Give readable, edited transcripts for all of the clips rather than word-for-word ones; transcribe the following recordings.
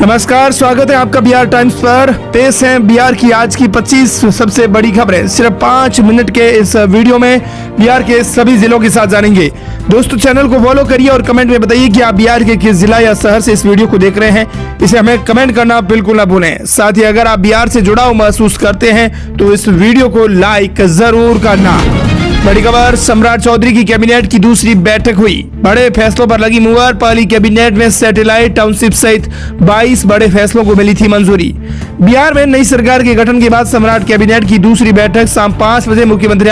नमस्कार, स्वागत है आपका बिहार टाइम्स पर। पेश है बिहार की आज की 25 सबसे बड़ी खबरें। सिर्फ 5 मिनट के इस वीडियो में बिहार के सभी जिलों के साथ जानेंगे। दोस्तों, चैनल को फॉलो करिए और कमेंट में बताइए कि आप बिहार के किस जिला या शहर से इस वीडियो को देख रहे हैं। इसे हमें कमेंट करना बिल्कुल ना भूलें। साथ ही अगर आप बिहार से जुड़ाव महसूस करते हैं तो इस वीडियो को लाइक जरूर करना। बड़ी खबर, सम्राट चौधरी की कैबिनेट की दूसरी बैठक हुई। बड़े फैसलों पर लगी मुहर। पहली कैबिनेट में सैटेलाइट टाउनशिप सहित 22 बड़े फैसलों को मिली थी मंजूरी। बिहार में नई सरकार के गठन के बाद सम्राट कैबिनेट की दूसरी बैठक शाम 5 बजे मुख्यमंत्री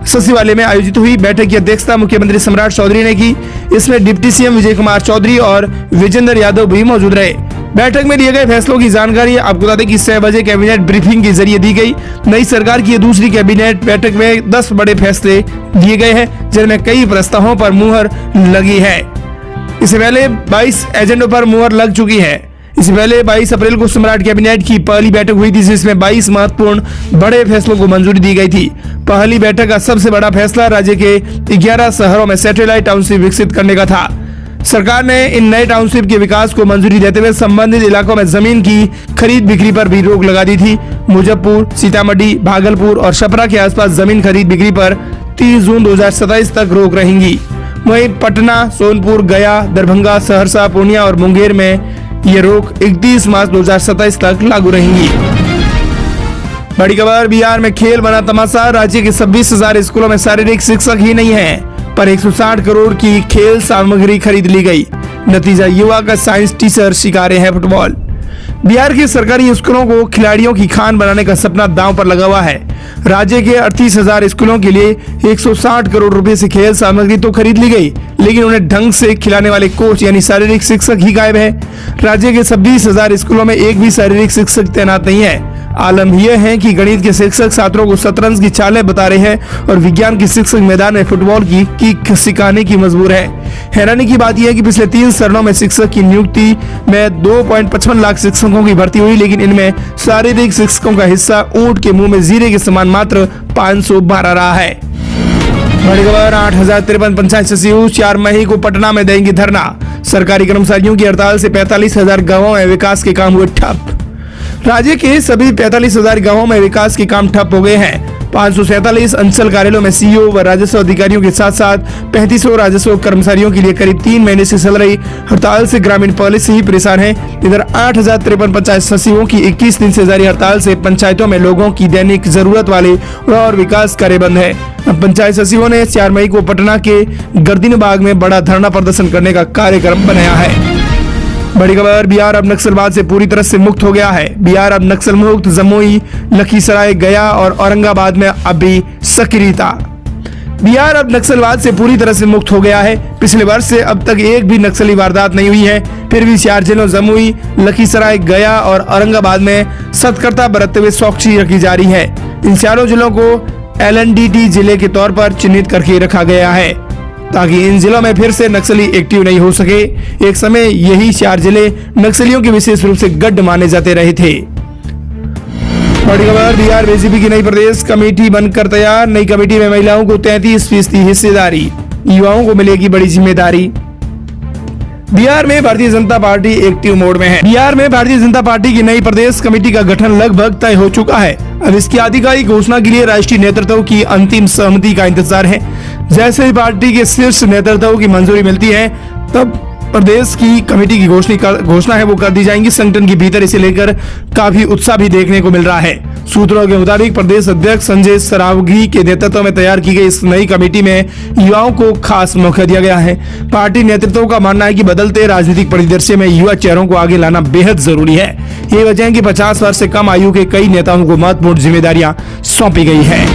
सचिवालय में आयोजित हुई। बैठक की अध्यक्षता मुख्यमंत्री सम्राट चौधरी ने की। इसमें डिप्टी सीएम विजय कुमार चौधरी और विजेंद्र यादव भी मौजूद रहे। बैठक में लिए गए फैसलों की जानकारी आपको बता दें कि 6 बजे कैबिनेट ब्रीफिंग के जरिए दी गई। नई सरकार की दूसरी कैबिनेट बैठक में 10 बड़े फैसले दिए गए हैं, जिनमें कई प्रस्तावों पर मुहर लगी है। इससे पहले 22 एजेंडों पर मुहर लग चुकी है। इससे पहले 22 अप्रैल को सम्राट कैबिनेट की पहली बैठक हुई थी, जिसमें 22 महत्वपूर्ण बड़े फैसलों को मंजूरी दी गई थी। पहली बैठक का सबसे बड़ा फैसला राज्य के 11 शहरों में सैटेलाइट टाउनशिप विकसित करने का था। सरकार ने इन नए टाउनशिप के विकास को मंजूरी देते हुए संबंधित इलाकों में जमीन की खरीद बिक्री पर भी रोक लगा दी थी। मुजफ्फरपुर, सीतामढ़ी, भागलपुर और छपरा के आसपास जमीन खरीद बिक्री पर 30 जून 2027 तक रोक रहेंगी। वहीं पटना, सोनपुर, गया, दरभंगा, सहरसा, पूर्णिया और मुंगेर में ये रोक 31 मार्च 2027 तक लागू रहेंगी। बड़ी खबर, बिहार में खेल बना तमाशा। राज्य के 26,000 स्कूलों में शारीरिक शिक्षक ही नहीं है, पर 160 करोड़ की खेल सामग्री खरीद ली गई। नतीजा, युवा का साइंस टीचर शिकारे हैं फुटबॉल। बिहार के सरकारी स्कूलों को खिलाड़ियों की खान बनाने का सपना दांव पर लगा हुआ है। राज्य के 38,000 स्कूलों के लिए 160 करोड़ रुपए से खेल सामग्री तो खरीद ली गई, लेकिन उन्हें ढंग से खिलाने वाले कोच यानी शारीरिक शिक्षक ही गायब है। राज्य के 26,000 स्कूलों में एक भी शारीरिक शिक्षक तैनात नहीं है। आलम यह है कि गणित के शिक्षक छात्रों को शतरंज की चालें बता रहे हैं और विज्ञान के शिक्षक मैदान में फुटबॉल की किक सिखाने की मजबूर है। हैरानी की बात यह है कि पिछले 3 चरणों में शिक्षक की नियुक्ति में 2.55 लाख शिक्षकों की भर्ती हुई, लेकिन इनमें शारीरिक शिक्षकों का हिस्सा ऊंट के मुंह में जीरे के समान मात्र 512 रहा है। बड़ी खबर, 8,053 पंचायत सचिव 4 मई को पटना में देंगे धरना। सरकारी कर्मचारियों की हड़ताल से 45,000 गाँवों में विकास के काम हुए ठप। राज्य के सभी 45,000 गांवों में विकास के काम ठप हो गए हैं। 547 अंचल कार्यालयों में सीईओ व राजस्व अधिकारियों के साथ साथ 3500 राजस्व कर्मचारियों के लिए करीब 3 महीने से चल रही हड़ताल से ग्रामीण पहले से ही परेशान हैं। इधर 8,053 पंचायत सचिवों की 21 दिन से जारी हड़ताल से पंचायतों में लोगों की दैनिक जरूरत वाले और विकास कार्य बंद है। पंचायत सचिवों ने 4 मई को पटना के गर्दनीबाग में बड़ा धरना प्रदर्शन करने का कार्यक्रम बनाया है। बड़ी खबर, बिहार अब नक्सलवाद से पूरी तरह से मुक्त हो गया है। बिहार अब नक्सल मुक्त। जमुई, लखीसराय, गया और औरंगाबाद में अभी सक्रियता। बिहार अब नक्सलवाद से पूरी तरह से मुक्त हो गया है। पिछले वर्ष से अब तक एक भी नक्सली वारदात नहीं हुई है। फिर भी 4 जिलों जमुई, लखीसराय, गया और औरंगाबाद में सतर्कता बरतते हुए चौकसी रखी जा रही है। इन चारों जिलों को LNDT जिले के तौर पर चिन्हित करके रखा गया है, ताकि इन जिलों में फिर से नक्सली एक्टिव नहीं हो सके। एक समय यही 4 जिले नक्सलियों के विशेष रूप से गढ़ माने जाते रहे थे। बड़ी खबर, बिहार बीजेपी की नई प्रदेश कमेटी बनकर तैयार। नई कमेटी में महिलाओं को 33% हिस्सेदारी, युवाओं को मिलेगी बड़ी जिम्मेदारी। बिहार में Bharatiya Janata party active mode में है। बिहार में भारतीय जनता पार्टी की नई प्रदेश कमेटी का गठन लगभग तय हो चुका है। अब इसकी आधिकारिक घोषणा के लिए राष्ट्रीय नेतृत्व की अंतिम सहमति का इंतजार है। जैसे ही पार्टी के शीर्ष नेतृत्व की मंजूरी मिलती है, तब प्रदेश की कमेटी की घोषणा है वो कर दी जाएंगी। संगठन के भीतर इसे लेकर काफी उत्साह भी देखने को मिल रहा है। सूत्रों के मुताबिक प्रदेश अध्यक्ष संजय सरावगी के नेतृत्व में तैयार की गई इस नई कमेटी में युवाओं को खास मौका दिया गया है। पार्टी नेतृत्व का मानना है कि बदलते राजनीतिक परिदृश्य में युवा चेहरों को आगे लाना बेहद जरूरी है। ये वजह है कि 50 वर्ष से कम आयु के कई नेताओं को महत्वपूर्ण जिम्मेदारियां सौंपी गई है।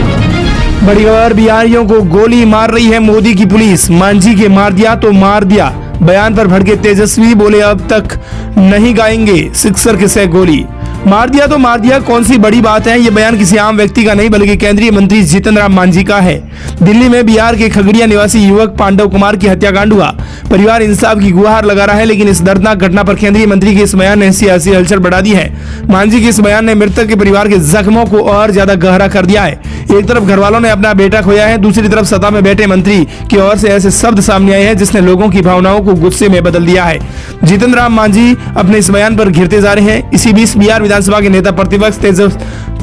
बड़ी खबर, बिहारियों को गोली मार रही है मोदी की पुलिस। मांझी के मार दिया तो मार दिया बयान पर भड़के तेजस्वी बोले अब तक नहीं गाएंगे सिक्सर के 6 गोली। मार दिया तो मार दिया, कौन सी बड़ी बात है। ये बयान किसी आम व्यक्ति का नहीं बल्कि केंद्रीय मंत्री जीतन राम मांझी का है। दिल्ली में बिहार के खगड़िया निवासी युवक पांडव कुमार की हत्याकांड हुआ। परिवार इंसाफ की गुहार लगा रहा है, लेकिन इस दर्दनाक घटना पर केंद्रीय मंत्री के इस बयान ने सियासी हलचल बढ़ा दी है। मांझी के इस बयान ने मृतक के परिवार के जख्मों को और ज्यादा गहरा कर दिया है। एक तरफ घर वालों ने अपना बेटा खोया है, दूसरी तरफ सत्ता में बैठे मंत्री की ओर से ऐसे शब्द सामने आए हैं जिसने लोगों की भावनाओं को गुस्से में बदल दिया है। जीतन राम मांझी अपने इस बयान पर घिरते जा रहे हैं। इसी बीच बिहार विधानसभा के नेता प्रतिपक्ष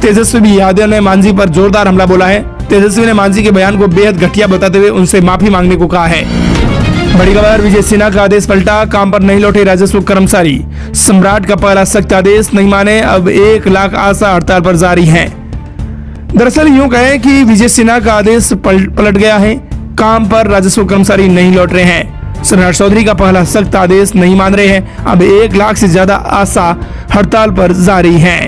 तेजस्वी यादव ने मांझी पर जोरदार हमला बोला है। तेजस्वी ने मांझी के बयान को बेहद घटिया बताते हुए उनसे माफी मांगने को कहा है। बड़ी खबर, विजय सिन्हा का आदेश पलटा, काम पर नहीं लौटे राजस्व कर्मचारी। सम्राट का पहला सख्त आदेश नहीं माने, अब 1 लाख आशा हड़ताल पर जारी है। दरअसल यूं कहें कि विजय सिन्हा का आदेश पलट गया है, काम पर राजस्व कर्मचारी नहीं लौट रहे हैं। सम्राट चौधरी का पहला सख्त आदेश नहीं मान रहे हैं, अब 1 लाख से ज्यादा आशा हड़ताल पर जारी है।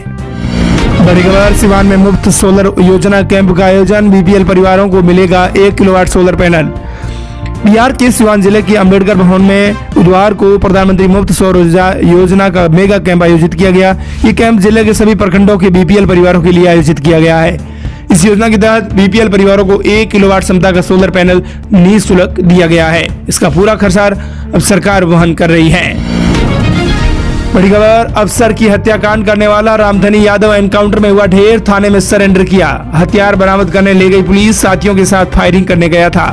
बड़ी खबर, सिवान में मुफ्त सोलर योजना कैंप का आयोजन, बीपीएल परिवारों को मिलेगा 1 किलोवाट सोलर पैनल। बिहार के सिवान जिले के अंबेडकर भवन में बुधवार को प्रधानमंत्री मुफ्त सौर ऊर्जा योजना का मेगा कैंप आयोजित किया गया। ये कैंप जिले के सभी प्रखंडों के बीपीएल परिवारों के लिए आयोजित किया गया है। इस योजना के तहत बीपीएल परिवारों को 1 किलोवाट क्षमता का सोलर पैनल निःशुल्क दिया गया है। इसका पूरा खर्चा अब सरकार वहन कर रही है। बड़ी खबर, अफसर की हत्याकांड करने वाला रामधनी यादव एनकाउंटर में हुआ ढेर, थाने में सरेंडर किया। हथियार बरामद करने ले गई पुलिस, साथियों के साथ फायरिंग करने गया था।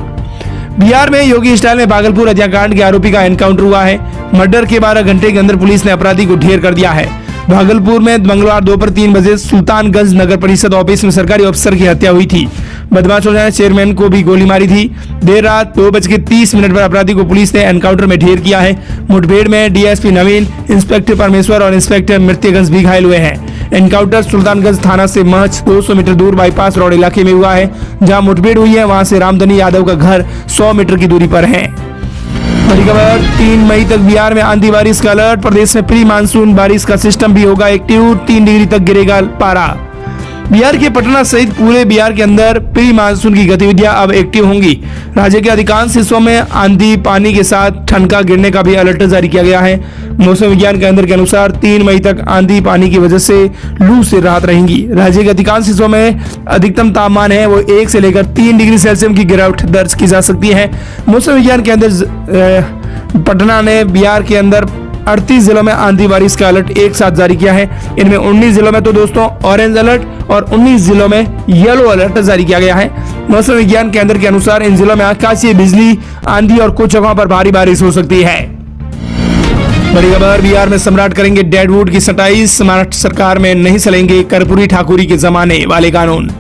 बिहार में योगी स्टाइल में भागलपुर हत्याकांड के आरोपी का एनकाउंटर हुआ है। मर्डर के 12 घंटे के अंदर पुलिस ने अपराधी को ढेर कर दिया है। भागलपुर में मंगलवार दोपहर 3 बजे सुल्तानगंज नगर परिषद ऑफिस में सरकारी अफसर की हत्या हुई थी। बदमाशों ने चेयरमैन को भी गोली मारी थी। देर रात 2:30 पर अपराधी को पुलिस ने एनकाउंटर में ढेर किया है। मुठभेड़ में डीएसपी नवीन, इंस्पेक्टर परमेश्वर और इंस्पेक्टर मृत्युंजय भी घायल हुए हैं। एनकाउंटर सुल्तानगंज थाना से महज 200 मीटर दूर बाईपास रोड इलाके में हुआ है। जहां मुठभेड़ हुई है वहां से रामधनी यादव का घर 100 मीटर की दूरी पर है। बड़ी खबर, 3 मई तक बिहार में आंधी बारिश का अलर्ट, प्रदेश में प्री मानसून बारिश का सिस्टम भी होगा एक्टिव, 3 डिग्री तक गिरेगा पारा। बिहार के पटना सहित पूरे बिहार के अंदर प्री मानसून की गतिविधियां अब एक्टिव होंगी। राज्य के अधिकांश हिस्सों में आंधी पानी के साथ ठनका गिरने का भी अलर्ट जारी किया गया है। मौसम विज्ञान केंद्र के अनुसार 3 मई तक आंधी पानी की वजह से लू से राहत रहेंगी। राज्य के अधिकांश हिस्सों में अधिकतम तापमान है वो 1 से लेकर 3 डिग्री सेल्सियस की गिरावट दर्ज की जा सकती है। मौसम विज्ञान केंद्र पटना ने बिहार के अंदर 38 जिलों में आंधी बारिश का अलर्ट एक साथ जारी किया है। इनमें 19 जिलों में तो दोस्तों ऑरेंज अलर्ट और 19 जिलों में येलो अलर्ट जारी किया गया है। मौसम विज्ञान केंद्र के अनुसार इन जिलों में आकाशीय बिजली, आंधी और कुछ जगहों पर भारी बारिश हो सकती है। बड़ी खबर, बिहार में सम्राट करेंगे डेडवुड की सटाई, सम्राट सरकार में नहीं चलेंगे कर्पूरी ठाकुरी के जमाने वाले कानून।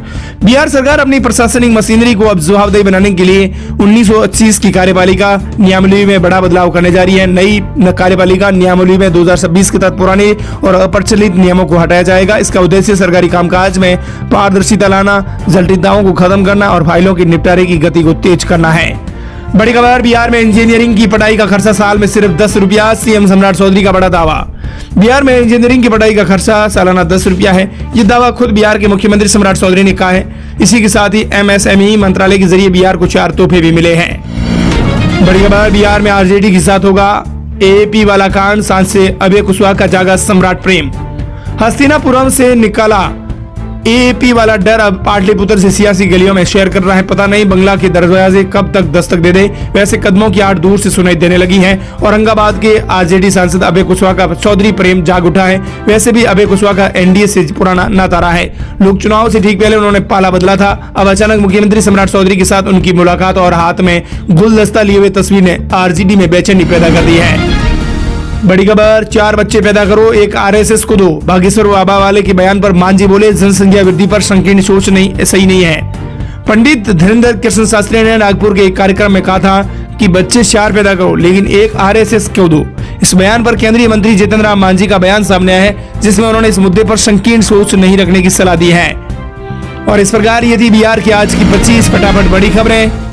बिहार सरकार अपनी प्रशासनिक मशीनरी को अब जवाबदेही बनाने के लिए 1925 की कार्यपालिका नियमावली में बड़ा बदलाव करने जा रही है। नई कार्यपालिका नियमावली में 2026 के तहत पुराने और अप्रचलित नियमों को हटाया जाएगा। इसका उद्देश्य सरकारी कामकाज में पारदर्शिता लाना, जटिलताओं को खत्म करना और फाइलों के निपटारे की गति को तेज करना है। बड़ी खबर, बिहार में इंजीनियरिंग की पढ़ाई का खर्चा साल में सिर्फ 10 रुपया, सीएम सम्राट चौधरी का बड़ा दावा। बिहार में इंजीनियरिंग की पढ़ाई का खर्चा सालाना 10 रुपया है। ये दावा खुद बिहार के मुख्यमंत्री सम्राट चौधरी ने कहा है। इसी के साथ ही एमएसएमई मंत्रालय के जरिए बिहार को 4 तोहफे भी मिले हैं। बड़ी खबर, बिहार में आरजेडी के साथ होगा एपी वाला कांड, सांसद अभय कुशवाहा का जागा सम्राट प्रेम। हस्तिनापुरम से निकाला एपी वाला डर अब पाटलिपुत्र से सियासी गलियों में शेयर कर रहा है। पता नहीं बंगला के दरवाजे कब तक दस्तक दे दे। वैसे कदमों की आड़ दूर से सुनाई देने लगी है। औरंगाबाद के आरजेडी सांसद अभय कुशवाहा का चौधरी प्रेम जाग उठा है। वैसे भी अभय कुशवाहा का एनडीए से पुराना नाता रहा है। लोक चुनाव से ठीक पहले उन्होंने पाला बदला था। अब अचानक मुख्यमंत्री सम्राट चौधरी के साथ उनकी मुलाकात और हाथ में गुलदस्ता लिए हुए तस्वीर ने आरजेडी में बेचैनी पैदा कर दी है। बड़ी खबर, 4 बच्चे पैदा करो, एक आरएसएस को दो। बागेश्वर बाबा वाले के बयान पर मांझी बोले, जनसंख्या वृद्धि पर संकीर्ण सोच नहीं सही नहीं है। पंडित धीरेन्द्र कृष्ण शास्त्री ने नागपुर के एक कार्यक्रम में कहा था कि बच्चे 4 पैदा करो लेकिन एक आरएसएस क्यों दो। इस बयान पर केंद्रीय मंत्री जीतन राम मांझी का बयान सामने आया है, जिसमें उन्होंने इस मुद्दे पर संकीर्ण सोच नहीं रखने की सलाह दी है। और इस प्रकार ये थी बिहार की आज की 25 फटाफट बड़ी खबरें।